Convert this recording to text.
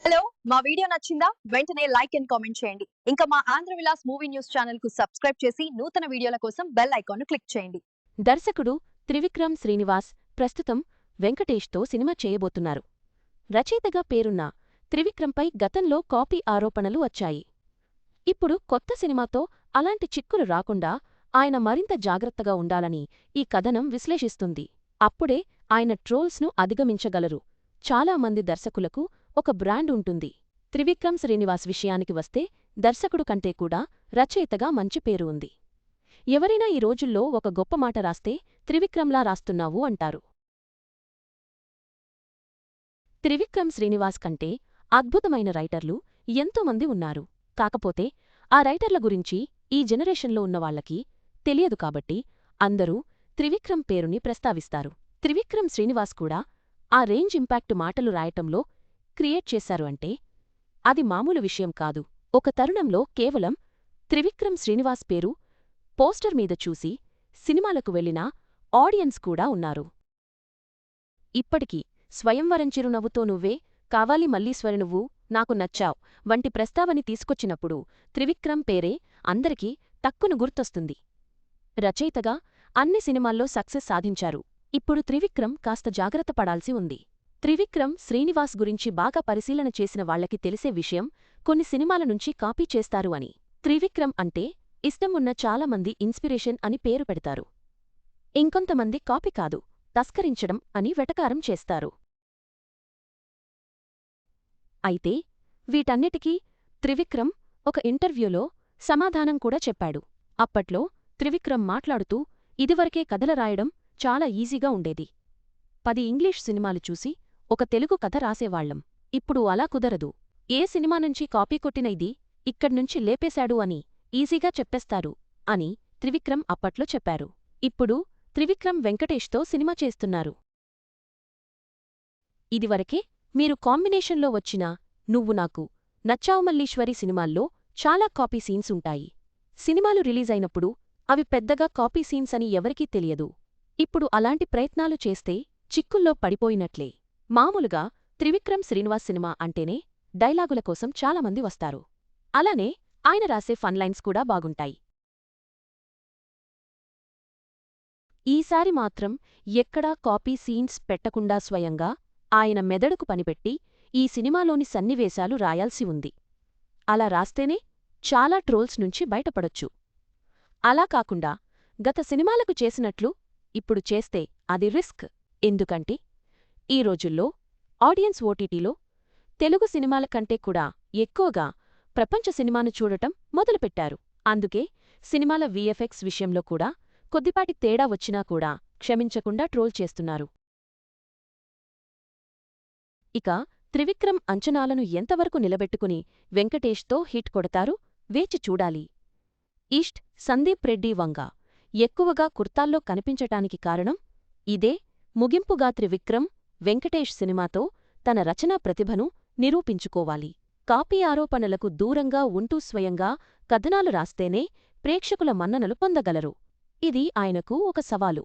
Hello! మా video నచ్చిందా? వెంటనే లైక్ అండ్ కామెంట్ చేయండి. ఇంకా మా ఆంధ్ర విలాస్ మూవీ న్యూస్ ఛానెల్‌కు సబ్స్క్రైబ్ చేసి నూతన వీడియోల కోసం బెల్ ఐకాన్‌ను క్లిక్ చేయండి. దర్శకుడు త్రివిక్రమ్ శ్రీనివాస్ ప్రస్తుతం వెంకటేష్తో సినిమా చేయబోతున్నారు. రచయితగా పేరున్న త్రివిక్రమ్పై గతంలో కాపీ ఆరోపణలు వచ్చాయి. ఇప్పుడు కొత్త సినిమాతో అలాంటి చిక్కులు రాకుండా ఆయన మరింత జాగ్రత్తగా ఉండాలని ఈ కథనం విశ్లేషిస్తుంది. అప్పుడే ఆయన ట్రోల్స్ను అధిగమించగలరు. చాలా మంది దర్శకులకు ఒక బ్రాండ్ ఉంటుంది. త్రివిక్రమ్ శ్రీనివాస్ విషయానికి వస్తే దర్శకుడు కంటే కూడా రచయితగా మంచి పేరు ఉంది. ఎవరైనా ఈ రోజుల్లో ఒక గొప్ప మాట రాస్తే త్రివిక్రమ్లా రాస్తున్నావు అంటారు. త్రివిక్రమ్ శ్రీనివాస్ కంటే అద్భుతమైన రైటర్లు ఎంతోమంది ఉన్నారు. కాకపోతే ఆ రైటర్ల గురించి ఈ జనరేషన్లో ఉన్నవాళ్లకి తెలియదు కాబట్టి అందరూ త్రివిక్రమ్ పేరుని ప్రస్తావిస్తారు. త్రివిక్రమ్ శ్రీనివాస్ కూడా ఆ రేంజ్ ఇంపాక్ట్ మాటలు రాయటంలో క్రియేట్ చేశారు అంటే అది మామూలు విషయం కాదు. ఒక తరుణంలో కేవలం త్రివిక్రమ్ శ్రీనివాస్ పేరు పోస్టర్ మీద చూసి సినిమాలకు వెళ్లిన ఆడియన్స్ కూడా ఉన్నారు. ఇప్పటికీ స్వయంవరం చిరునవ్వుతో నువ్వే కావాలి మల్లీశ్వరి నువ్వు నాకు నచ్చావ్ వంటి ప్రస్తావని తీసుకొచ్చినప్పుడు త్రివిక్రమ్ పేరే అందరికీ టక్కును గుర్తొస్తుంది. రచయితగా అన్ని సినిమాల్లో సక్సెస్ సాధించారు. ఇప్పుడు త్రివిక్రమ్ కాస్త జాగ్రత్త పడాల్సి ఉంది. త్రివిక్రమ్ శ్రీనివాస్ గురించి బాగా పరిశీలన చేసిన వాళ్లకి తెలిసే విషయం కొన్ని సినిమాల నుంచి కాపీ చేస్తారు అని. త్రివిక్రమ్ అంటే ఇష్టం ఉన్న చాలామంది ఇన్స్పిరేషన్ అని పేరు పెడతారు. ఇంకొంతమంది కాపీ కాదు, తస్కరించడం అని వెటకారం చేస్తారు. అయితే వీటన్నిటికీ త్రివిక్రమ్ ఒక ఇంటర్వ్యూలో సమాధానం కూడా చెప్పాడు. అప్పట్లో త్రివిక్రమ్ మాట్లాడుతూ ఇదివరకే కథల రాయడం చాలా ఈజీగా ఉండేది. 10 ఇంగ్లీష్ సినిమాలు చూసి ఒక తెలుగు కథ రాసేవాళ్లం. ఇప్పుడు అలా కుదరదు. ఏ సినిమా నుంచి కాపీ కొట్టిన ఇది ఇక్కడ్నుంచి లేపేశాడు అని ఈజీగా చెప్పేస్తారు అని త్రివిక్రమ్ అప్పట్లో చెప్పారు. ఇప్పుడు త్రివిక్రమ్ వెంకటేష్తో సినిమా చేస్తున్నారు. ఇదివరకే మీరు కాంబినేషన్లో వచ్చిన నువ్వు నాకు నచ్చావు మల్లీశ్వరి సినిమాల్లో చాలా కాపీ సీన్స్ ఉంటాయి. సినిమాలు రిలీజైనప్పుడు అవి పెద్దగా కాపీ సీన్స్ అని ఎవరికీ తెలియదు. ఇప్పుడు అలాంటి ప్రయత్నాలు చేస్తే చిక్కుల్లో పడిపోయినట్లే. మామూలుగా త్రివిక్రమ్ శ్రీనివాస్ సినిమా అంటేనే డైలాగుల కోసం చాలామంది వస్తారు. అలానే ఆయన రాసే ఫన్లైన్స్ కూడా బాగుంటాయి. ఈసారి మాత్రం ఎక్కడా కాపీ సీన్స్ పెట్టకుండా స్వయంగా ఆయన మెదడుకు పనిపెట్టి ఈ సినిమాలోని సన్నివేశాలు రాయాల్సి ఉంది. అలా రాస్తేనే చాలా ట్రోల్స్ నుంచి బయటపడొచ్చు. అలా కాకుండా గత సినిమాలకు చేసినట్లు ఇప్పుడు చేస్తే అది రిస్క్. ఎందుకంటే ఈ రోజుల్లో ఆడియన్స్ ఓటీటీలో తెలుగు సినిమాల కంటే కూడా ఎక్కువగా ప్రపంచ సినిమాను చూడటం మొదలుపెట్టారు. అందుకే సినిమాల వీఎఫ్ఎక్స్ విషయంలో కూడా కొద్దిపాటి తేడా వచ్చినా కూడా క్షమించకుండా ట్రోల్ చేస్తున్నారు. ఇక త్రివిక్రమ్ అంచనాలను ఎంతవరకు నిలబెట్టుకుని వెంకటేష్తో హిట్ కొడతారు వేచి చూడాలి. ఈస్ట్ సందీప్ రెడ్డి వంగ ఎక్కువగా కుర్తాల్లో కనిపించటానికి కారణం ఇదే. ముగింపుగా త్రివిక్రమ్ వెంకటేష్ సినిమాతో తన రచనా ప్రతిభను నిరూపించుకోవాలి. కాపీ ఆరోపణలకు దూరంగా ఉంటూ స్వయంగా కథనాలు రాస్తేనే ప్రేక్షకుల మన్ననలు పొందగలరు. ఇది ఆయనకు ఒక సవాలు.